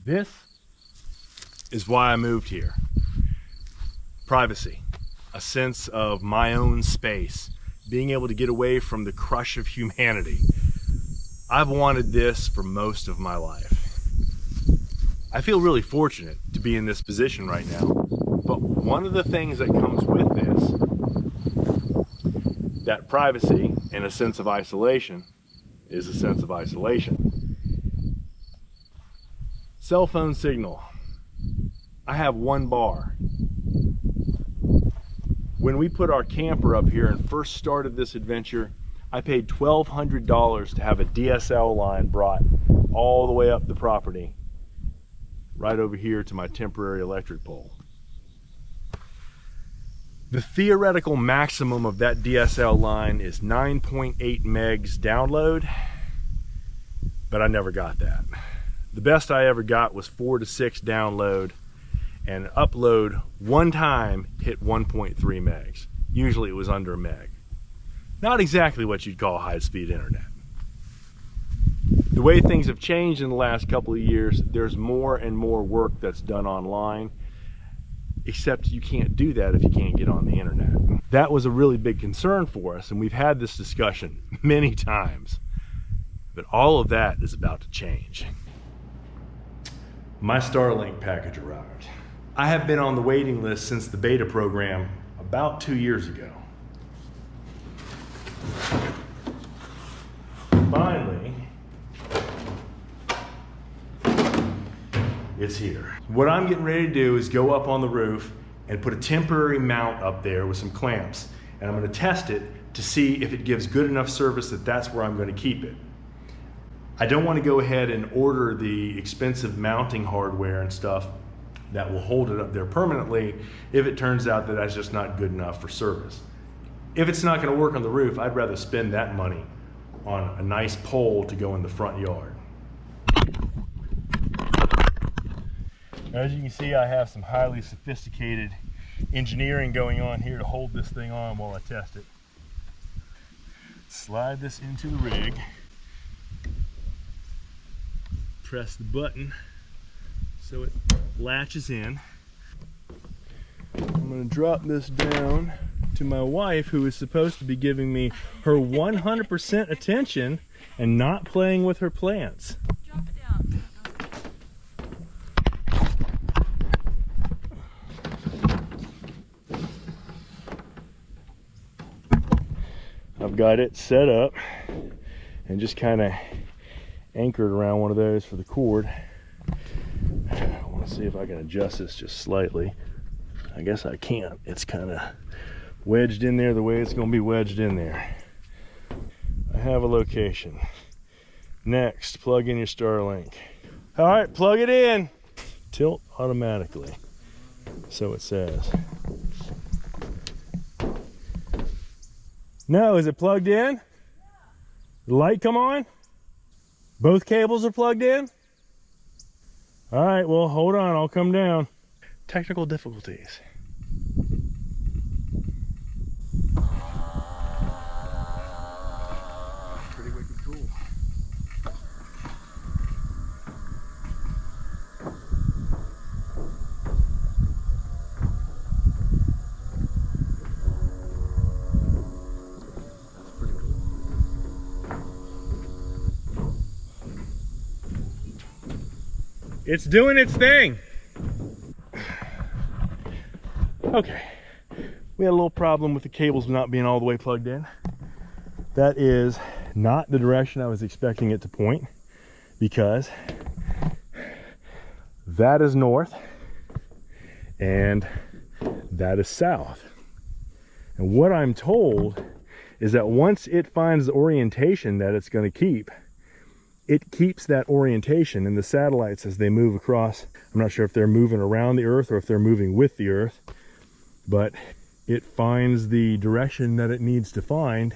This is why I moved here. Privacy, a sense of my own space, being able to get away from the crush of humanity. I've wanted this for most of my life. I feel really fortunate to be in this position right now, but one of the things that comes with this, that privacy and a sense of isolation, is a sense of isolation. Cell phone signal. I have 1 bar. When we put our camper up here and first started this adventure, I paid $1,200 to have a DSL line brought all the way up the property, right over here to my temporary electric pole. The theoretical maximum of that DSL line is 9.8 megs download, but I never got that. The best I ever got was 4 to 6 download, and upload one time hit 1.3 megs. Usually it was under a meg. Not exactly what you'd call high-speed internet. The way things have changed in the last couple of years, there's more and more work that's done online, except you can't do that if you can't get on the internet. That was a really big concern for us, and we've had this discussion many times. But all of that is about to change. My Starlink package arrived. I have been on the waiting list since the beta program about 2 years ago. Finally, it's here. What I'm getting ready to do is go up on the roof and put a temporary mount up there with some clamps, and I'm going to test it to see if it gives good enough service that that's where I'm going to keep it. I don't want to go ahead and order the expensive mounting hardware and stuff that will hold it up there permanently if it turns out that that's just not good enough for service. If it's not going to work on the roof, I'd rather spend that money on a nice pole to go in the front yard. As you can see, I have some highly sophisticated engineering going on here to hold this thing on while I test it. Slide this into the rig. Press the button so it latches in. I'm going to drop this down to my wife, who is supposed to be giving me her 100% attention and not playing with her plants. Drop it down. I've got it set up and just kind of anchored around one of those for the cord. I want to see if I can adjust this just slightly. I guess I can't. It's kind of wedged in there the way it's going to be wedged in there. I have a location. Next, plug in your Starlink. All right, plug it in. Tilt automatically, so it says. No, is it plugged in? The light come on? Both cables are plugged in? All right, well, hold on, I'll come down. Technical difficulties. Pretty wicked cool. It's doing its thing. Okay, we had a little problem with the cables not being all the way plugged in. That is not the direction I was expecting it to point, because that is north and that is south. And what I'm told is that once it finds the orientation that it's going to keep, it keeps that orientation, and the satellites, as they move across, I'm not sure if they're moving around the Earth or if they're moving with the Earth, but it finds the direction that it needs to find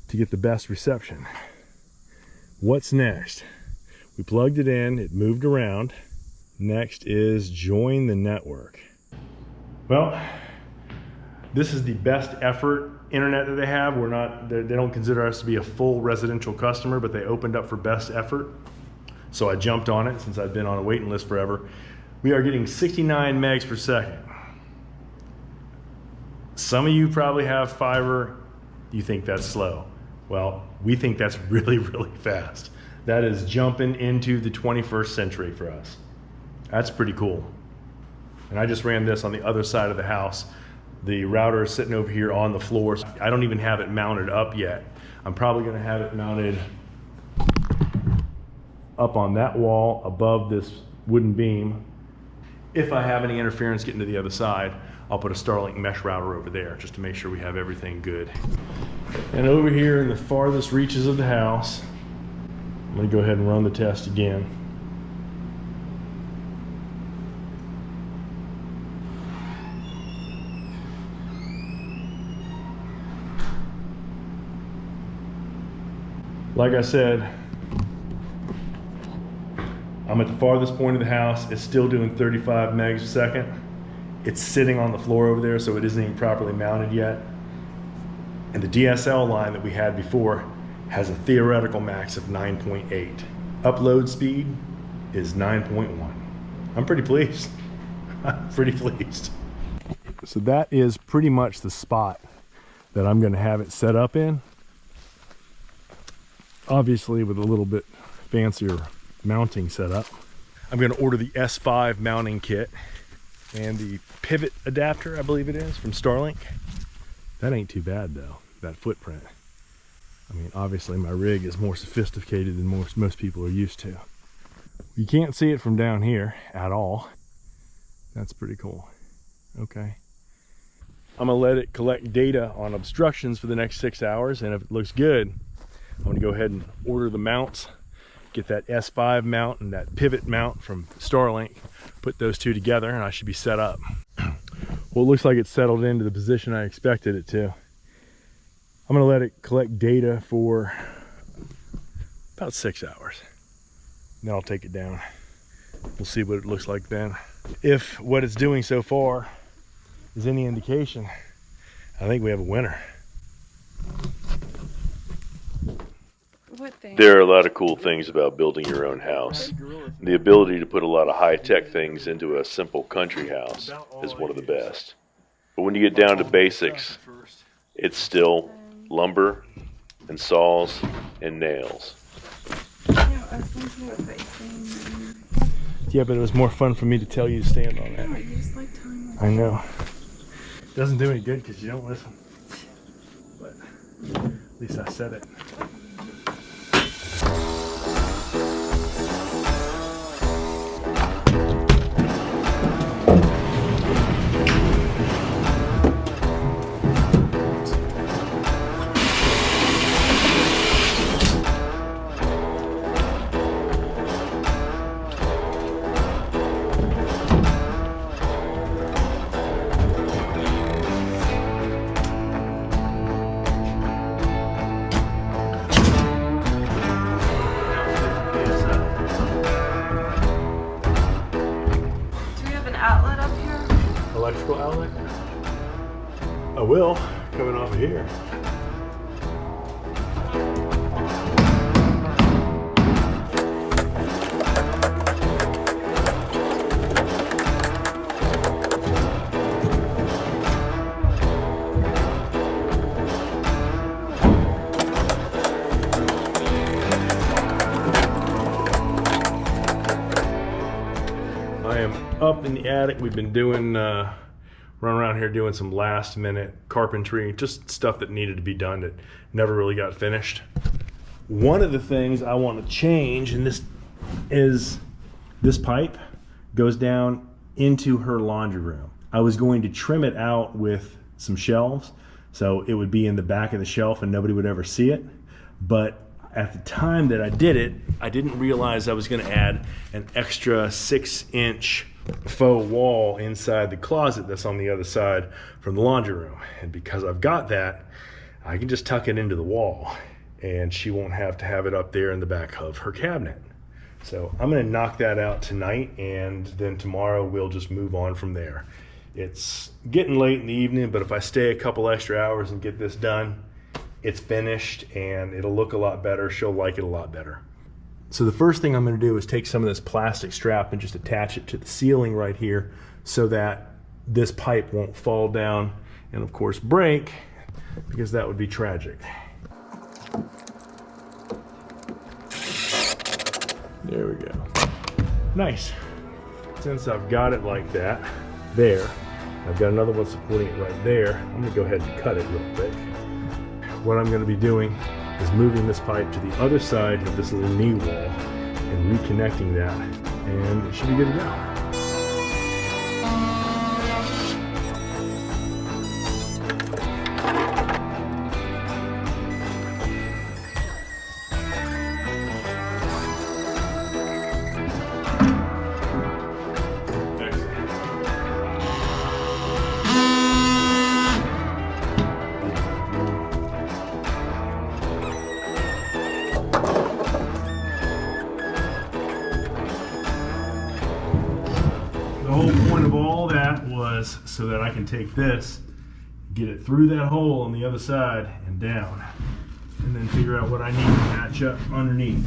to get the best reception. What's next? We plugged it in, it moved around. Next is join the network. Well, this is the best effort internet that they have. They don't consider us to be a full residential customer, but they opened up for best effort. So I jumped on it since I'd been on a waiting list forever. We are getting 69 megs per second. Some of you probably have fiber, you think that's slow. Well, we think that's really, really fast. That is jumping into the 21st century for us. That's pretty cool. And I just ran this on the other side of the house. The router is sitting over here on the floor. I don't even have it mounted up yet. I'm probably gonna have it mounted up on that wall above this wooden beam. If I have any interference getting to the other side, I'll put a Starlink mesh router over there just to make sure we have everything good. And over here in the farthest reaches of the house, I'm gonna go ahead and run the test again. Like I said, I'm at the farthest point of the house. It's still doing 35 megs a second. It's sitting on the floor over there, so it isn't even properly mounted yet. And the DSL line that we had before has a theoretical max of 9.8. Upload speed is 9.1. I'm pretty pleased. I'm pretty pleased. So that is pretty much the spot that I'm gonna have it set up in. Obviously with a little bit fancier mounting setup. I'm going to order the S5 mounting kit and the pivot adapter, I believe it is, from Starlink. That ain't too bad though, that footprint. I mean, obviously my rig is more sophisticated than most people are used to. You can't see it from down here at all. That's pretty cool. Okay. I'm gonna let it collect data on obstructions for the next 6 hours, and if it looks good, I'm gonna go ahead and order the mounts, get that S5 mount and that pivot mount from Starlink, put those two together, and I should be set up. Well, it looks like it's settled into the position I expected it to. I'm gonna let it collect data for about 6 hours. Then I'll take it down. We'll see what it looks like then. If what it's doing so far is any indication, I think we have a winner. There are a lot of cool things about building your own house. The ability to put a lot of high-tech things into a simple country house is one of the best. But when you get down to basics, it's still lumber and saws and nails. Yeah, but it was more fun for me to tell you to stand on that. I know. It doesn't do any good because you don't listen. But at least I said it. Electrical outlet? I will, coming off of here. I am up in the attic. We've been doing running around here doing some last minute carpentry, just stuff that needed to be done that never really got finished. One of the things I want to change, and this is, this pipe goes down into her laundry room. I was going to trim it out with some shelves so it would be in the back of the shelf and nobody would ever see it. But at the time that I did it, I didn't realize I was going to add an extra 6-inch faux wall inside the closet that's on the other side from the laundry room. And because I've got that, I can just tuck it into the wall and she won't have to have it up there in the back of her cabinet. So I'm going to knock that out tonight, and then tomorrow we'll just move on from there. It's getting late in the evening, but if I stay a couple extra hours and get this done, it's finished and it'll look a lot better. She'll like it a lot better. So the first thing I'm going to do is take some of this plastic strap and just attach it to the ceiling right here so that this pipe won't fall down and of course break, because that would be tragic. There we go. Nice. Since I've got it like that, there, I've got another one supporting it right there. I'm gonna go ahead and cut it real quick. What I'm gonna be doing is moving this pipe to the other side of this little knee wall and reconnecting that, and it should be good to go. The whole point of all that was so that I can take this, get it through that hole on the other side and down, and then figure out what I need to match up underneath.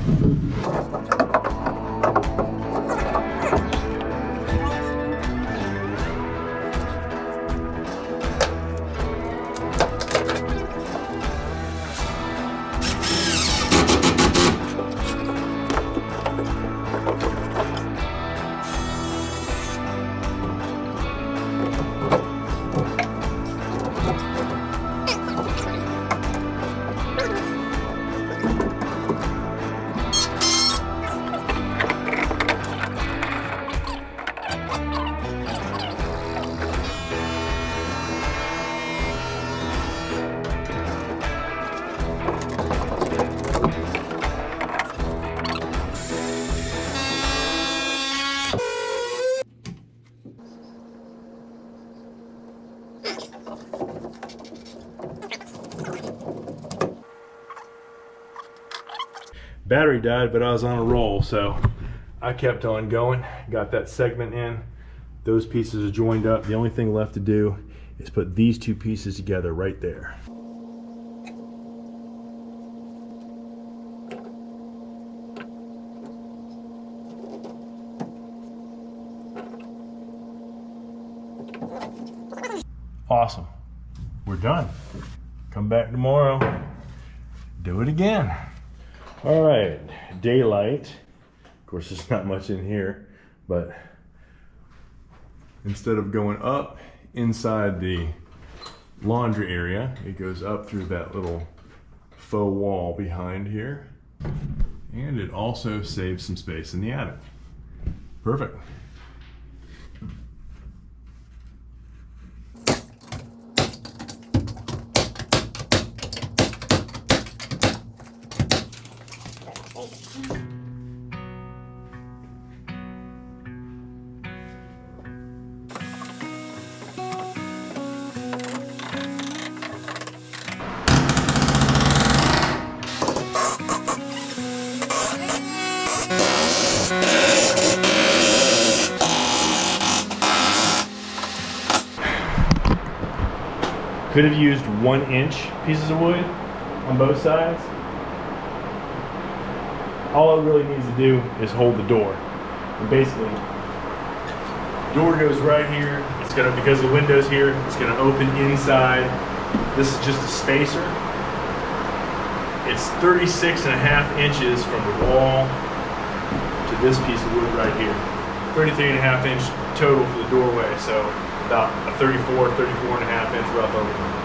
Battery died, but I was on a roll, so I kept on going. Got that segment in. Those pieces are joined up. The only thing left to do is put these two pieces together right there. Awesome. We're done. Come back tomorrow. Do it again. All right, daylight. Of course, there's not much in here, but instead of going up inside the laundry area, it goes up through that little faux wall behind here. And it also saves some space in the attic. Perfect. Could have used 1-inch pieces of wood on both sides. All it really needs to do is hold the door. And basically, the door goes right here. It's gonna, because the window's here, it's gonna open inside. This is just a spacer. It's 36.5 inches from the wall to this piece of wood right here. 33.5 inch total for the doorway, so about a 34.5 inch rough opening.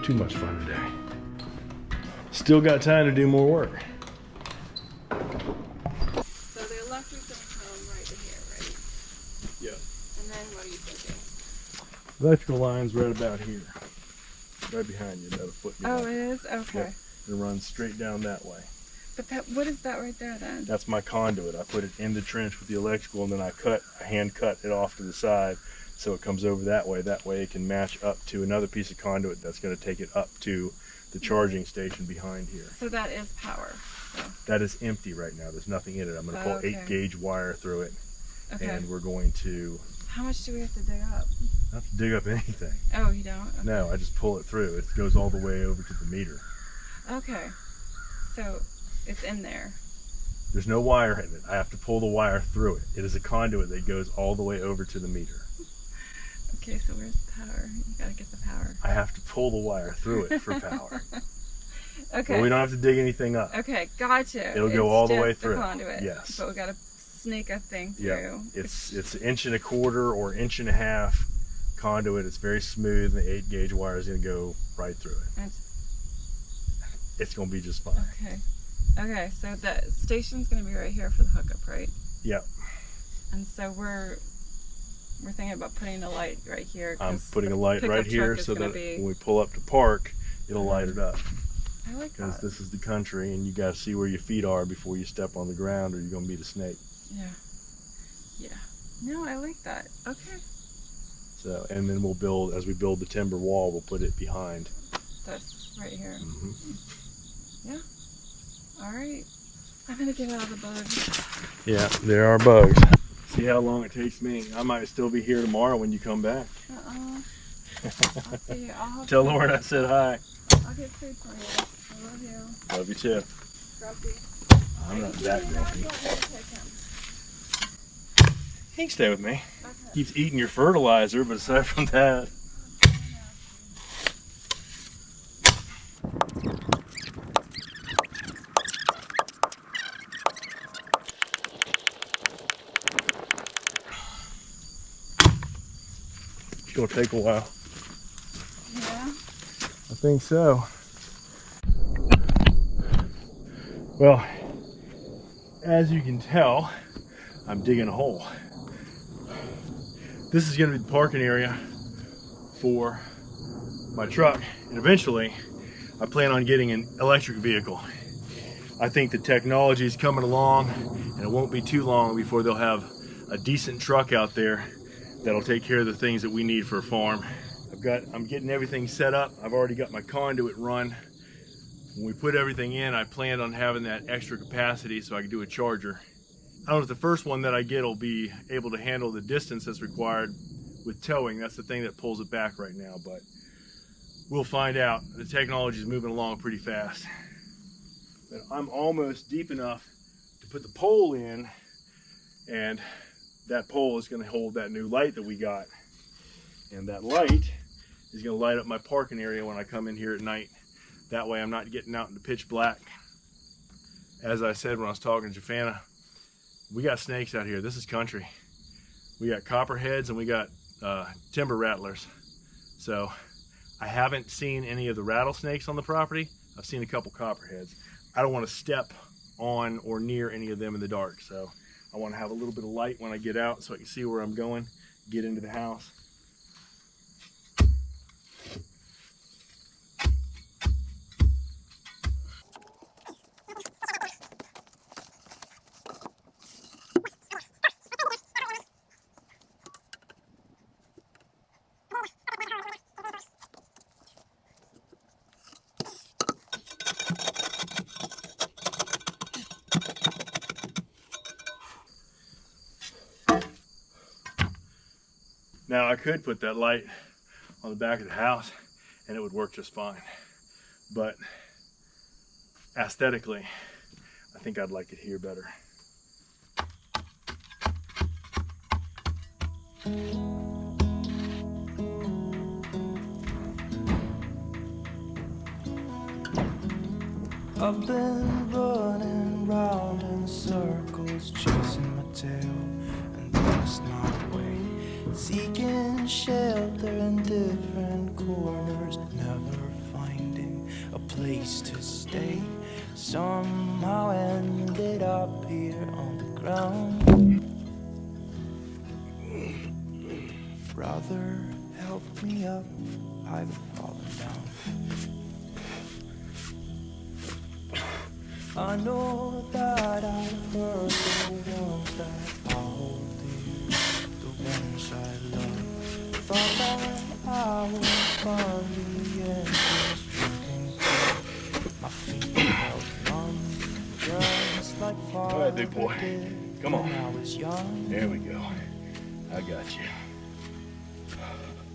too much fun today. Still got time to do more work. So the electric's gonna come right to here, right? Yeah. And then what are you thinking? Electrical line's right about here. Right behind you, about a foot behind. Oh, it is? Okay. Yep. It runs straight down that way. But what is that right there then? That's my conduit. I put it in the trench with the electrical, and then I hand cut it off to the side so it comes over that way. That way it can match up to another piece of conduit that's going to take it up to the charging station behind here. So that is power. So. That is empty right now. There's nothing in it. I'm going to pull 8-gauge wire through it, and we're going to... How much do we have to dig up? I don't have to dig up anything. Oh, you don't? Okay. No, I just pull it through. It goes all the way over to the meter. Okay. So it's in there. There's no wire in it. I have to pull the wire through it. It is a conduit that goes all the way over to the meter. Okay, so where's the power? You gotta get the power. I have to pull the wire through it for power. Okay. But we don't have to dig anything up. Okay, gotcha. It'll go all the way through. The conduit. Yes. But we gotta sneak a thing through. Yeah. It's 1.25 inches or 1.5 inches conduit. It's very smooth, and the 8-gauge wire is going to go right through it. It's going to be just fine. Okay. Okay, so the station's going to be right here for the hookup, right? Yep. And so we're thinking about putting a light right here. I'm putting a light right here so that when we pull up to park, it'll light it up. I like that. Because this is the country, and you got to see where your feet are before you step on the ground, or you're going to meet a snake. Yeah. Yeah. No, I like that. Okay. So, and then we'll build, as we build the timber wall, we'll put it behind. This right here. Mm-hmm. Yeah. All right. I'm gonna get out of the bugs. Yeah, there are bugs. See how long it takes me. I might still be here tomorrow when you come back. I'll see you. Tell Lauren I said hi. I'll get food for you. I love you. Love you too. Grumpy. I'm not that grumpy. He can stay with me. Okay. Keeps eating your fertilizer, but aside from that. It's gonna take a while. Yeah. I think so. Well, as you can tell, I'm digging a hole. This is going to be the parking area for my truck, and eventually I plan on getting an electric vehicle. I think the technology is coming along, and it won't be too long before they'll have a decent truck out there that'll take care of the things that we need for a farm. I'm getting everything set up. I've already got my conduit run. When we put everything in, I planned on having that extra capacity so I could do a charger. I don't know if the first one that I get will be able to handle the distance that's required with towing. That's the thing that pulls it back right now, but we'll find out. The technology is moving along pretty fast. But I'm almost deep enough to put the pole in, and that pole is going to hold that new light that we got. And that light is going to light up my parking area when I come in here at night. That way I'm not getting out into pitch black. As I said when I was talking to Jafana, we got snakes out here. This is country. We got copperheads and we got timber rattlers. So I haven't seen any of the rattlesnakes on the property. I've seen a couple copperheads. I don't want to step on or near any of them in the dark. So I want to have a little bit of light when I get out so I can see where I'm going, get into the house. Now I could put that light on the back of the house and it would work just fine. But aesthetically, I think I'd like it here better. I've been running round in circles, chasing my tail and lost my way, seeking shelter in different corners, never finding a place to stay. Somehow ended up here on the ground. Brother, help me up, I've fallen down. I know that I hurt the ones that I hold dear, the ones I love. Thought that I would find the answers drinking tea. My feet felt numb, just like All right, big boy. Father did Come on. when I was young. There we go. I got you.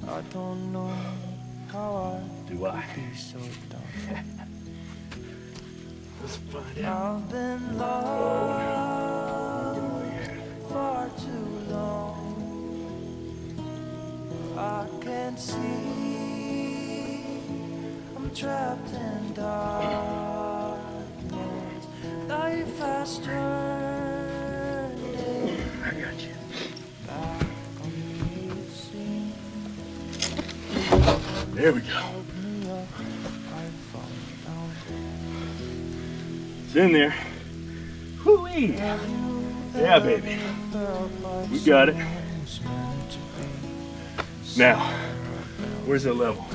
I don't know how Do I? I be so dumb. Let's find out. I've been lost far too long. I can't see, I'm trapped in darkness. Life has turned it I got you. back on me, it seems. There we go. Help me up, I've fallen down. It's in there. Whoo-wee. Yeah, baby. We got it. Now, where's that level?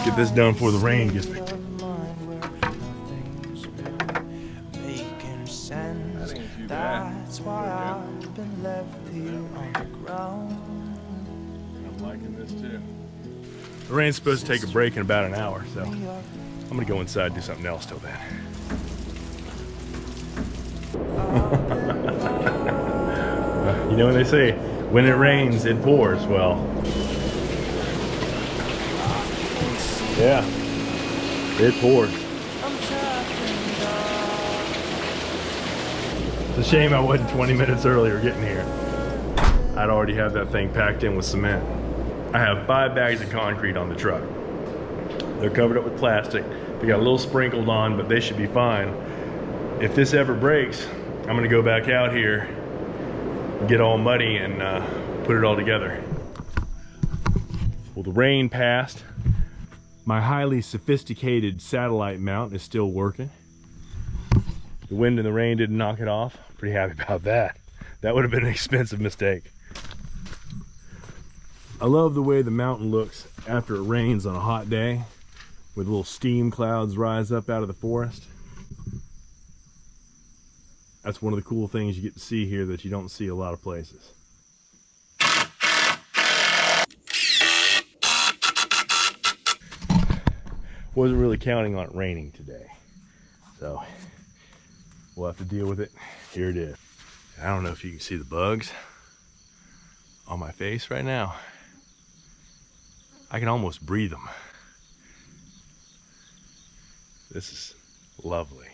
Get this done before the rain gets me. That's why I've been left here on the ground. I'm liking this too. The rain's supposed to take a break in about an hour, so I'm gonna go inside and do something else till then. You know when they say, when it rains, it pours. Well, yeah, it pours. It's a shame I wasn't 20 minutes earlier getting here. I'd already have that thing packed in with cement. I have 5 bags of concrete on the truck. They're covered up with plastic. They got a little sprinkled on, but they should be fine. If this ever breaks, I'm gonna go back out here, get all muddy and put it all together. Well, the rain passed. My highly sophisticated satellite mount is still working. The wind and the rain didn't knock it off. Pretty happy about that. That would have been an expensive mistake. I love the way the mountain looks after it rains on a hot day, with little steam clouds rise up out of the forest. That's one of the cool things you get to see here that you don't see a lot of places. Wasn't really counting on it raining today, so we'll have to deal with it. Here it is. I don't know if you can see the bugs on my face right now. I can almost breathe them. This is lovely.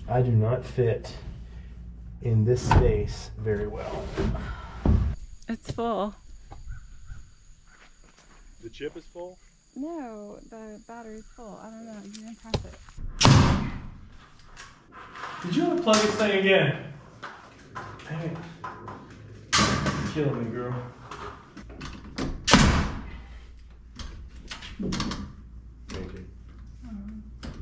I do not fit in this space very well. It's full. The chip is full? No, the battery's full. I don't know. You didn't pass it. Did you unplug this thing again? Dang it. You're killing me, girl.